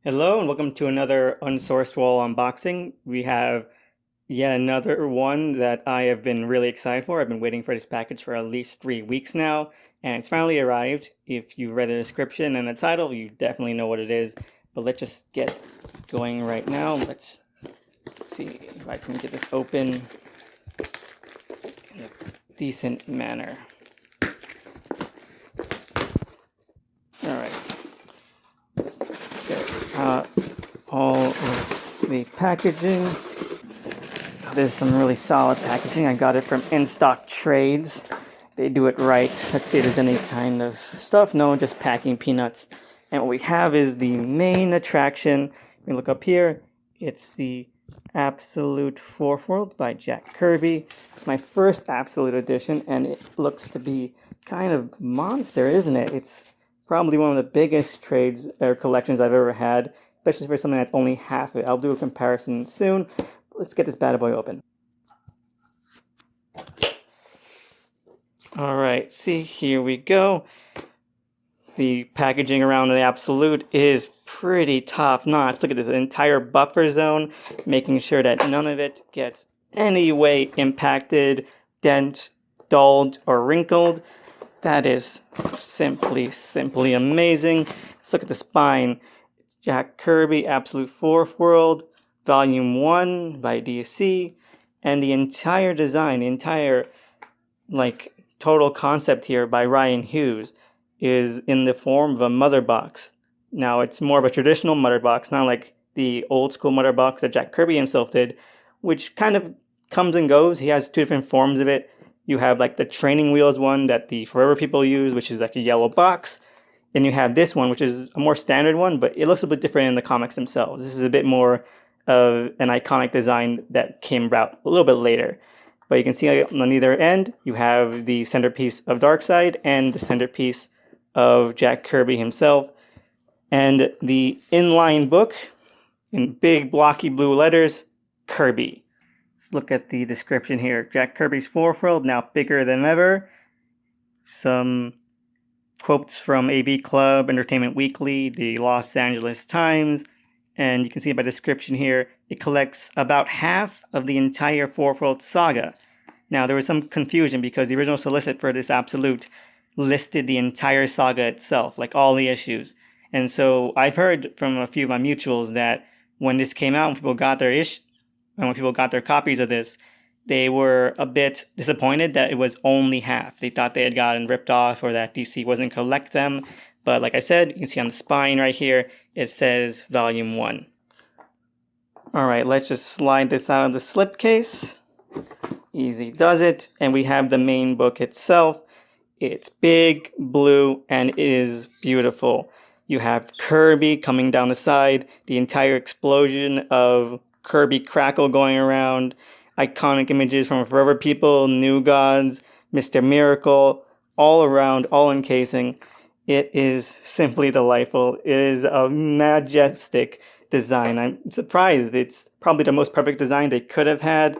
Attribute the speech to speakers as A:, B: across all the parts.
A: Hello and welcome to another Unsourced Wall unboxing. We have yet another one that I have been really excited for. I've been waiting for this package for at least 3 weeks now, and it's finally arrived. If you read the description and the title, you definitely know what it is. But let's just get going right now. Let's see if I can get this open in a decent manner. All right. All of the packaging. There's some really solid packaging. I got it from In Stock Trades. They do it right. Let's see if there's any kind of stuff. No, just packing peanuts. And what we have is the main attraction. We look up here. It's the Absolute Fourth World by Jack Kirby. It's my first Absolute edition, and it looks to be kind of monster, isn't it? It's probably one of the biggest trades or collections I've ever had, especially for something that's only half it. I'll do a comparison soon. Let's get this bad boy open. All right, see, here we go. The packaging around the Absolute is pretty top notch. Look at this entire buffer zone, making sure that none of it gets any way impacted, dent, dulled, or wrinkled. That is simply amazing. Let's look at the spine. Jack Kirby, Absolute Fourth World, Volume 1 by DC, and the entire design, the entire total concept here by Ryan Hughes is in the form of a mother box. Now it's more of a traditional mother box, not like the old school mother box that Jack Kirby himself did, which kind of comes and goes. He has two different forms of it. You have like the training wheels one that the Forever people use, which is like a yellow box. Then you have this one, which is a more standard one, but it looks a bit different in the comics themselves. This is a bit more of an iconic design that came about a little bit later. But you can see on either end, you have the centerpiece of Darkseid and the centerpiece of Jack Kirby himself. And the inline book, in big blocky blue letters, Kirby. Let's look at the description here. Jack Kirby's Fourth World, now bigger than ever. Some quotes from AV Club, Entertainment Weekly, the Los Angeles Times, and you can see by description here, it collects about half of the entire Fourth World saga. Now, there was some confusion because the original solicit for this Absolute listed the entire saga itself, like all the issues. And so I've heard from a few of my mutuals that when this came out, when people got their copies of this, they were a bit disappointed that it was only half. They thought they had gotten ripped off or that DC wasn't collect them. But like I said, you can see on the spine right here, it says Volume 1. All right, let's just slide this out of the slipcase. Easy does it. And we have the main book itself. It's big, blue, and it is beautiful. You have Kirby coming down the side, the entire explosion of Kirby crackle going around, iconic images from Forever People, New Gods, Mr. Miracle, all around, all encasing. It is simply delightful. It is a majestic design. I'm surprised. It's probably the most perfect design they could have had.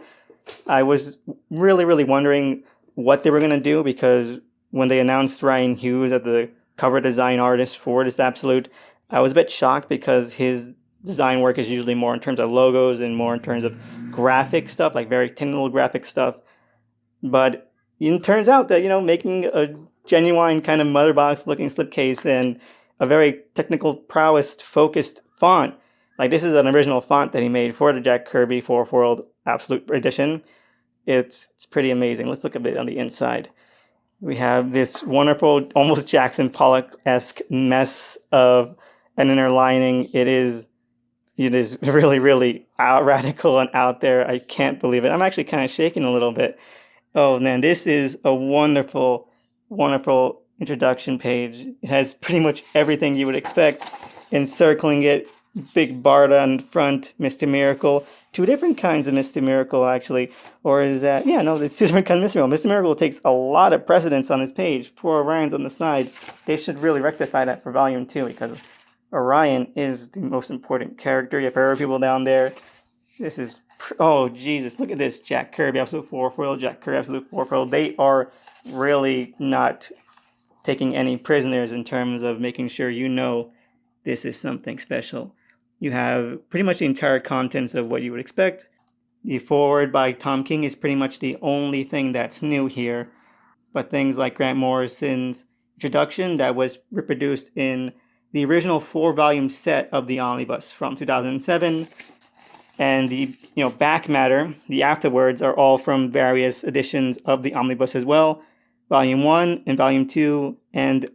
A: I was really wondering what they were going to do because when they announced Ryan Hughes as the cover design artist for this Absolute, I was a bit shocked because his design work is usually more in terms of logos and more in terms of graphic stuff, like very technical graphic stuff. But it turns out that, making a genuine kind of mother box looking slipcase and a very technical prowess focused font, like this is an original font that he made for the Jack Kirby Fourth World Absolute Edition. It's pretty amazing. Let's look a bit on the inside. We have this wonderful, almost Jackson Pollock-esque mess of an inner lining. It is really radical and out there. I can't believe it. I'm actually kind of shaking a little bit. Oh man, this is a wonderful introduction page. It has pretty much everything you would expect. Encircling it, big Barda on the front, Mr. Miracle. Two different kinds of Mr. Miracle, actually. Or is that... Yeah, no, there's two different kinds of Mr. Miracle. Mr. Miracle takes a lot of precedence on this page. Poor Orion's on the side. They should really rectify that for Volume 2 because Orion is the most important character. You have Forever People down there. This is... Oh, Jesus. Look at this. Jack Kirby, Absolute Fourth World. Jack Kirby, Absolute Fourth World. They are really not taking any prisoners in terms of making sure this is something special. You have pretty much the entire contents of what you would expect. The foreword by Tom King is pretty much the only thing that's new here, but things like Grant Morrison's introduction that was reproduced in the original 4-volume set of the Omnibus from 2007, and the back matter, the afterwards, are all from various editions of the Omnibus as well. Volume 1 and Volume 2, and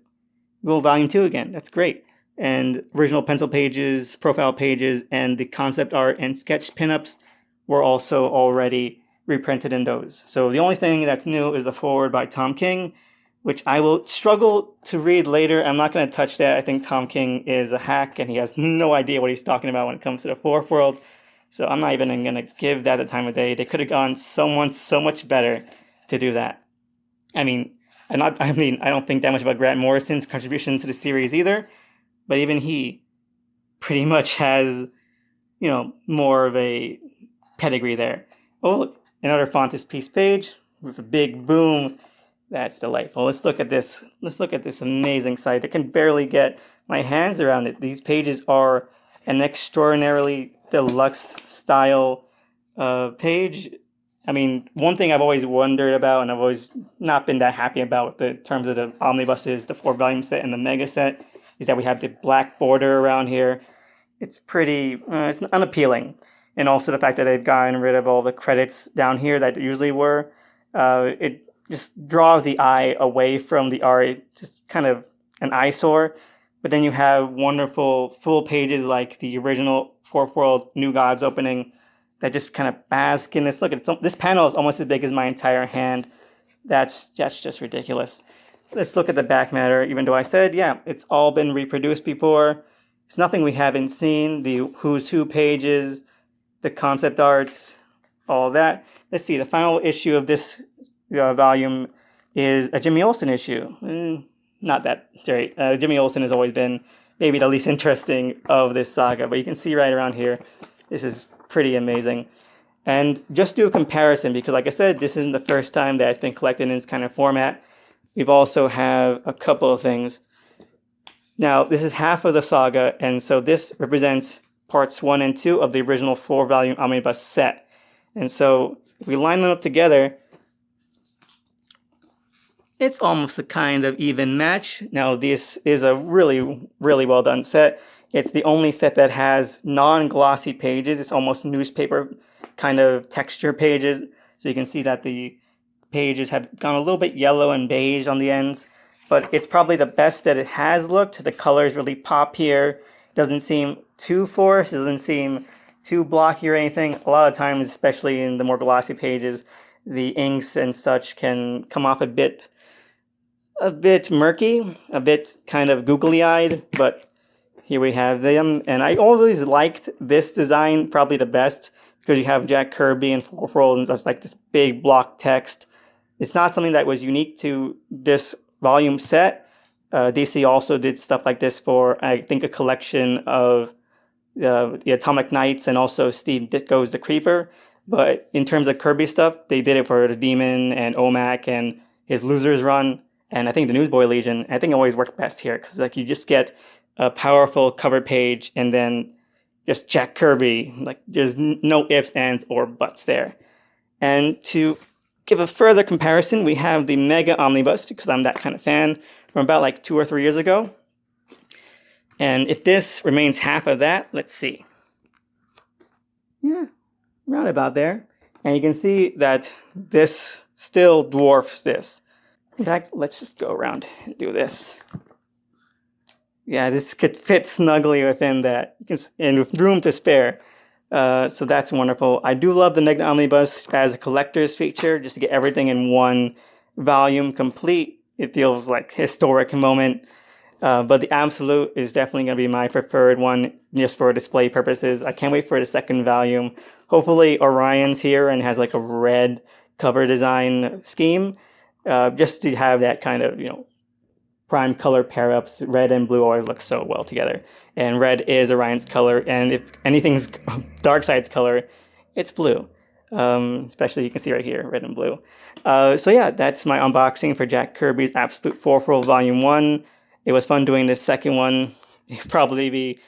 A: Volume 2 again. That's great. And original pencil pages, profile pages, and the concept art and sketch pinups were also already reprinted in those. So the only thing that's new is the foreword by Tom King, which I will struggle to read later. I'm not going to touch that. I think Tom King is a hack, and he has no idea what he's talking about when it comes to the fourth world. So I'm not even going to give that the time of day. They could have gone so much better to do that. I don't think that much about Grant Morrison's contribution to the series either, but even he pretty much has, more of a pedigree there. Oh, look, another frontispiece page with a big boom. That's delightful. Let's look at this. Let's look at this amazing site. I can barely get my hands around it. These pages are an extraordinarily deluxe style page. One thing I've always wondered about, and I've always not been that happy about with the terms of the omnibuses, the 4-volume set and the mega set, is that we have the black border around here. It's pretty, it's unappealing. And also the fact that they've gotten rid of all the credits down here that usually were. It just draws the eye away from the art. It's just kind of an eyesore. But then you have wonderful full pages like the original Fourth World New Gods opening that just kind of bask in this. Look, this panel is almost as big as my entire hand. That's just ridiculous. Let's look at the back matter. Even though I said, it's all been reproduced before. It's nothing we haven't seen. The Who's Who pages, the concept arts, all that. Let's see, the final issue of this volume is a Jimmy Olsen issue. Not that great. Jimmy Olsen has always been maybe the least interesting of this saga, but you can see right around here, this is pretty amazing. And just do a comparison, because like I said, this isn't the first time that it's been collected in this kind of format. We've also have a couple of things. Now, this is half of the saga, and so this represents parts 1 and 2 of the original 4-volume omnibus set. And so if we line them up together, it's almost a kind of even match. Now, this is a really, really well done set. It's the only set that has non-glossy pages. It's almost newspaper kind of texture pages. So you can see that the pages have gone a little bit yellow and beige on the ends, but it's probably the best that it has looked. The colors really pop here. It doesn't seem too forced. It doesn't seem too blocky or anything. A lot of times, especially in the more glossy pages, the inks and such can come off a bit murky, a bit kind of googly-eyed, but here we have them. And I always liked this design probably the best, because you have Jack Kirby and Fourth World and just like this big block text. It's not something that was unique to this volume set. DC also did stuff like this for, I think, a collection of the Atomic Knights and also Steve Ditko's The Creeper. But in terms of Kirby stuff, they did it for the Demon and OMAC and his Losers run, and I think the Newsboy Legion. I think it always worked best here, because like you just get a powerful cover page and then just Jack Kirby. Like there's no ifs, ands, or buts there. And to give a further comparison, we have the mega-Omnibus, because I'm that kind of fan, from about like 2 or 3 years ago. And if this remains half of that, let's see. Yeah, around about there. And you can see that this still dwarfs this. In fact, let's just go around and do this. Yeah, this could fit snugly within that, and with room to spare. So that's wonderful. I do love the mega-Omnibus as a collector's feature, just to get everything in one volume complete. It feels like a historic moment. But the Absolute is definitely going to be my preferred one, just for display purposes. I can't wait for the second volume. Hopefully Orion's here and has like a red cover design scheme, just to have that kind of, prime color pair-ups. Red and blue always look so well together. And red is Orion's color, and if anything's Darkseid's color, it's blue. Especially you can see right here, red and blue. So yeah, that's my unboxing for Jack Kirby's Absolute Fourth World Volume 1. It was fun doing this second one. It'll probably be,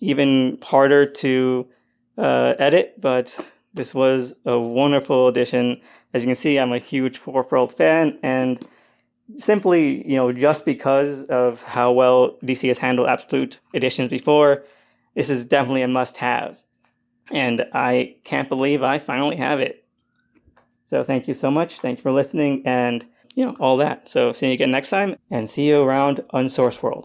A: even harder to edit, but this was a wonderful edition. As you can see, I'm a huge Fourth World fan, and simply, just because of how well DC has handled Absolute editions before, this is definitely a must-have. And I can't believe I finally have it. So thank you so much. Thank you for listening and, all that. So see you again next time, and see you around Unsourced World.